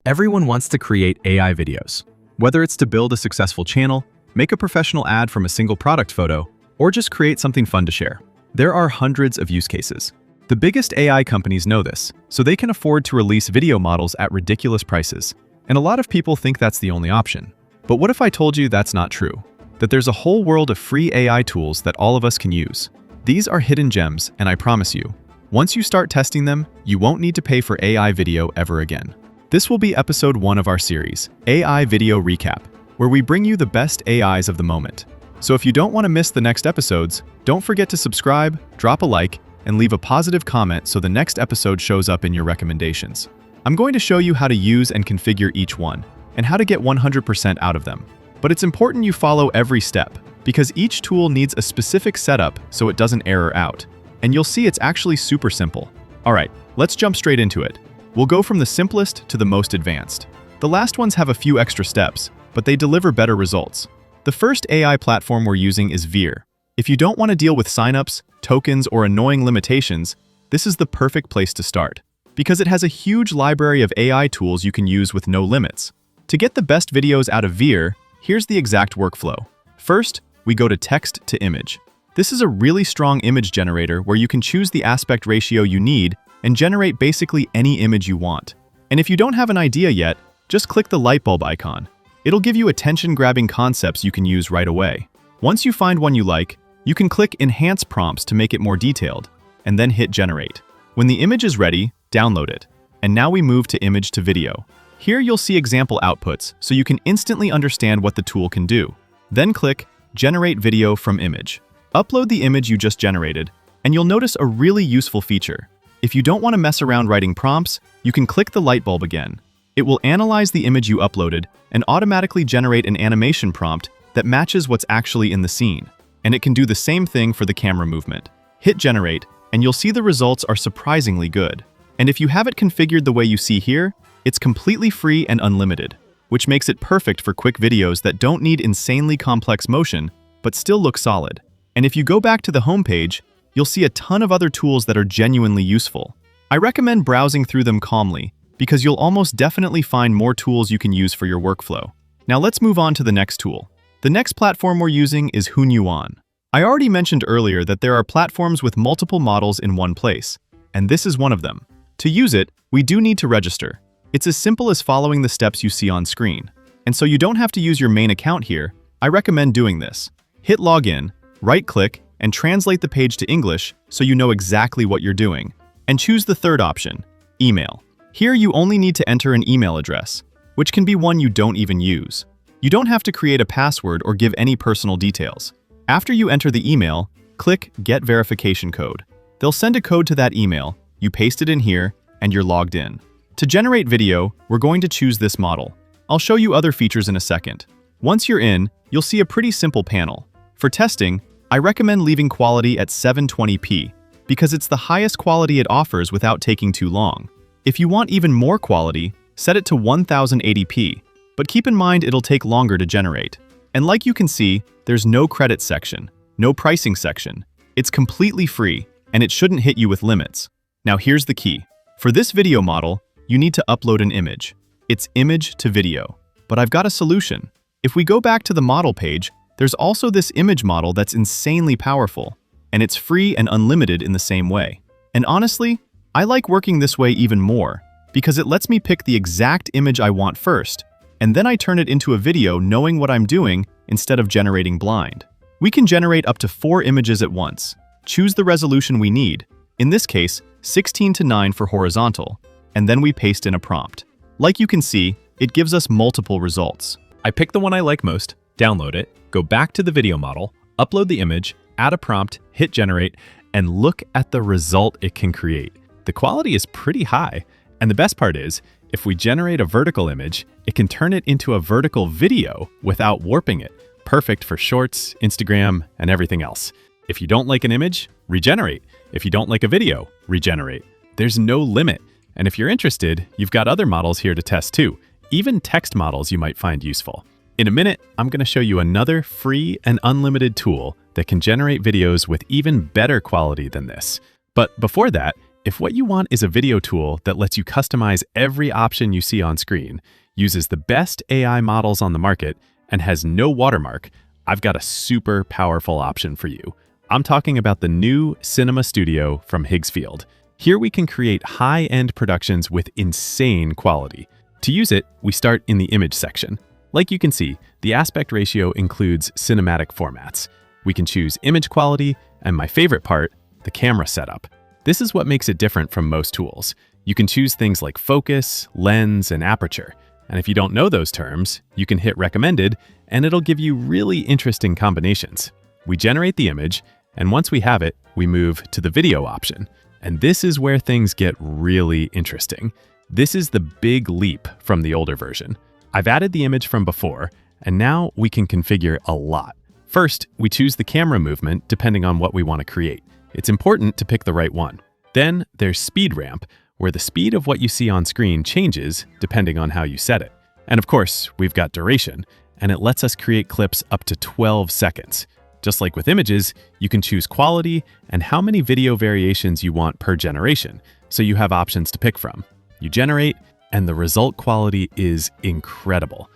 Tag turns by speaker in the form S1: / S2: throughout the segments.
S1: Everyone wants to create AI videos. Whether it's to build a successful channel, make a professional ad from a single product photo, or just create something fun to share. There are hundreds of use cases. The biggest AI companies know this, so they can afford to release video models at ridiculous prices. And a lot of people think that's the only option. But what if I told you that's not true? That there's a whole world of free AI tools that all of us can use. These are hidden gems, and I promise you, once you start testing them, you won't need to pay for AI video ever again. This will be episode 1 of our series, AI Video Recap, where we bring you the best AIs of the moment. So if you don't want to miss the next episodes, don't forget to subscribe, drop a like, and leave a positive comment so the next episode shows up in your recommendations. I'm going to show you how to use and configure each one, and how to get 100% out of them. But it's important you follow every step, because each tool needs a specific setup so it doesn't error out. And you'll see it's actually super simple. Alright, let's jump straight into it. We'll go from the simplest to the most advanced. The last ones have a few extra steps, but they deliver better results. The first AI platform we're using is Veer. If you don't want to deal with signups, tokens, or annoying limitations, this is the perfect place to start, because it has a huge library of AI tools you can use with no limits. To get the best videos out of Veer, here's the exact workflow. First, we go to text to image. This is a really strong image generator where you can choose the aspect ratio you need and generate basically any image you want. And if you don't have an idea yet, just click the light bulb icon. It'll give you attention-grabbing concepts you can use right away. Once you find one you like, you can click Enhance Prompts to make it more detailed, and then hit Generate. When the image is ready, download it. And now we move to image to video. Here you'll see example outputs, so you can instantly understand what the tool can do. Then click Generate Video from Image. Upload the image you just generated, and you'll notice a really useful feature. If you don't want to mess around writing prompts, you can click the light bulb again. It will analyze the image you uploaded and automatically generate an animation prompt that matches what's actually in the scene. And it can do the same thing for the camera movement. Hit Generate, and you'll see the results are surprisingly good. And if you have it configured the way you see here, it's completely free and unlimited, which makes it perfect for quick videos that don't need insanely complex motion, but still look solid. And if you go back to the homepage, you'll see a ton of other tools that are genuinely useful. I recommend browsing through them calmly, because you'll almost definitely find more tools you can use for your workflow. Now let's move on to the next tool. The next platform we're using is Hunyuan. I already mentioned earlier that there are platforms with multiple models in one place, and this is one of them. To use it, we do need to register. It's as simple as following the steps you see on screen. And so you don't have to use your main account here. I recommend doing this. Hit Login, right-click, and translate the page to English so you know exactly what you're doing. And choose the third option, Email. Here you only need to enter an email address, which can be one you don't even use. You don't have to create a password or give any personal details. After you enter the email, click Get Verification Code. They'll send a code to that email, you paste it in here, and you're logged in. To generate video, we're going to choose this model. I'll show you other features in a second. Once you're in, you'll see a pretty simple panel. For testing, I recommend leaving quality at 720p, because it's the highest quality it offers without taking too long. If you want even more quality, set it to 1080p, but keep in mind it'll take longer to generate. And like you can see, there's no credit section, no pricing section. It's completely free, and it shouldn't hit you with limits. Now here's the key. For this video model, you need to upload an image. It's image to video. But I've got a solution. If we go back to the model page, there's also this image model that's insanely powerful, and it's free and unlimited in the same way. And honestly, I like working this way even more, because it lets me pick the exact image I want first, and then I turn it into a video knowing what I'm doing instead of generating blind. We can generate up to 4 images at once. Choose the resolution we need, in this case, 16:9 for horizontal, and then we paste in a prompt. Like you can see, it gives us multiple results.
S2: I pick the one I like most, download it, go back to the video model, upload the image, add a prompt, hit generate, and look at the result it can create. The quality is pretty high, and the best part is, if we generate a vertical image, it can turn it into a vertical video without warping it. Perfect for Shorts, Instagram, and everything else. If you don't like an image, regenerate. If you don't like a video, regenerate. There's no limit. And if you're interested, you've got other models here to test too, even text models you might find useful. In a minute, I'm going to show you another free and unlimited tool that can generate videos with even better quality than this. But before that, If what you want is a video tool that lets you customize every option you see on screen, uses the best AI models on the market, and has no watermark, I've got a super powerful option for you. I'm talking about the new Cinema Studio from Higgsfield. Here we can create high-end productions with insane quality. To use it, we start in the image section. Like you can see, the aspect ratio includes cinematic formats. We can choose image quality, and my favorite part, the camera setup. This is what makes it different from most tools. You can choose things like focus, lens, and aperture. And if you don't know those terms, you can hit recommended, and it'll give you really interesting combinations. We generate the image, and once we have it, we move to the video option. And this is where things get really interesting. This is the big leap from the older version. I've added the image from before, and now we can configure a lot. First, we choose the camera movement depending on what we want to create. It's important to pick the right one. Then there's speed ramp, where the speed of what you see on screen changes depending on how you set it. And of course, we've got duration, and it lets us create clips up to 12 seconds. Just like with images, you can choose quality and how many video variations you want per generation, so you have options to pick from. You generate, and the result quality is incredible.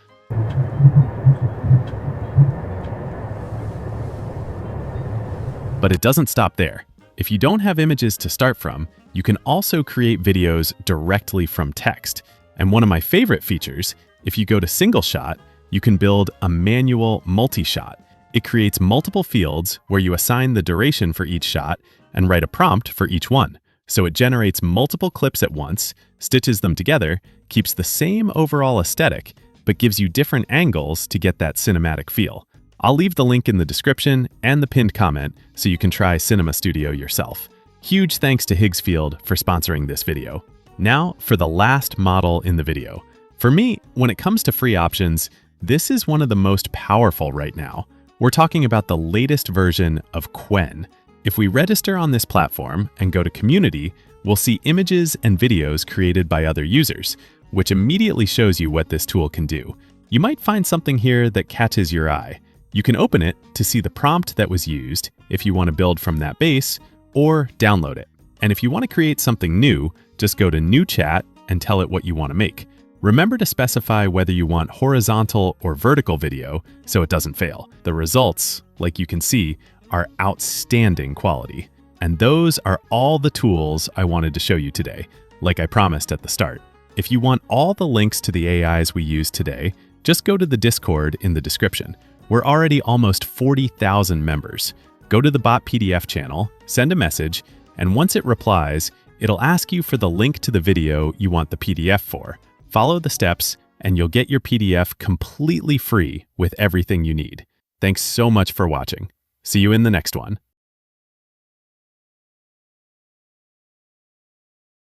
S2: But it doesn't stop there. If you don't have images to start from, you can also create videos directly from text. And one of my favorite features, if you go to single shot, you can build a manual multi-shot. It creates multiple fields where you assign the duration for each shot and write a prompt for each one. So it generates multiple clips at once, stitches them together, keeps the same overall aesthetic, but gives you different angles to get that cinematic feel. I'll leave the link in the description and the pinned comment so you can try Cinema Studio yourself. Huge thanks to Higgsfield for sponsoring this video. Now for the last model in the video. For me, when it comes to free options, this is one of the most powerful right now. We're talking about the latest version of Qwen. If we register on this platform and go to Community, we'll see images and videos created by other users, which immediately shows you what this tool can do. You might find something here that catches your eye. You can open it to see the prompt that was used if you want to build from that base, or download it. And if you want to create something new, just go to New Chat and tell it what you want to make. Remember to specify whether you want horizontal or vertical video so it doesn't fail. The results, like you can see, are outstanding quality. And those are all the tools I wanted to show you today, like I promised at the start. If you want all the links to the AIs we use today, just go to the Discord in the description. We're already almost 40,000 members. Go to the bot PDF channel, send a message, and once it replies, it'll ask you for the link to the video you want the PDF for. Follow the steps, and you'll get your PDF completely free with everything you need. Thanks so much for watching. See you in the next one.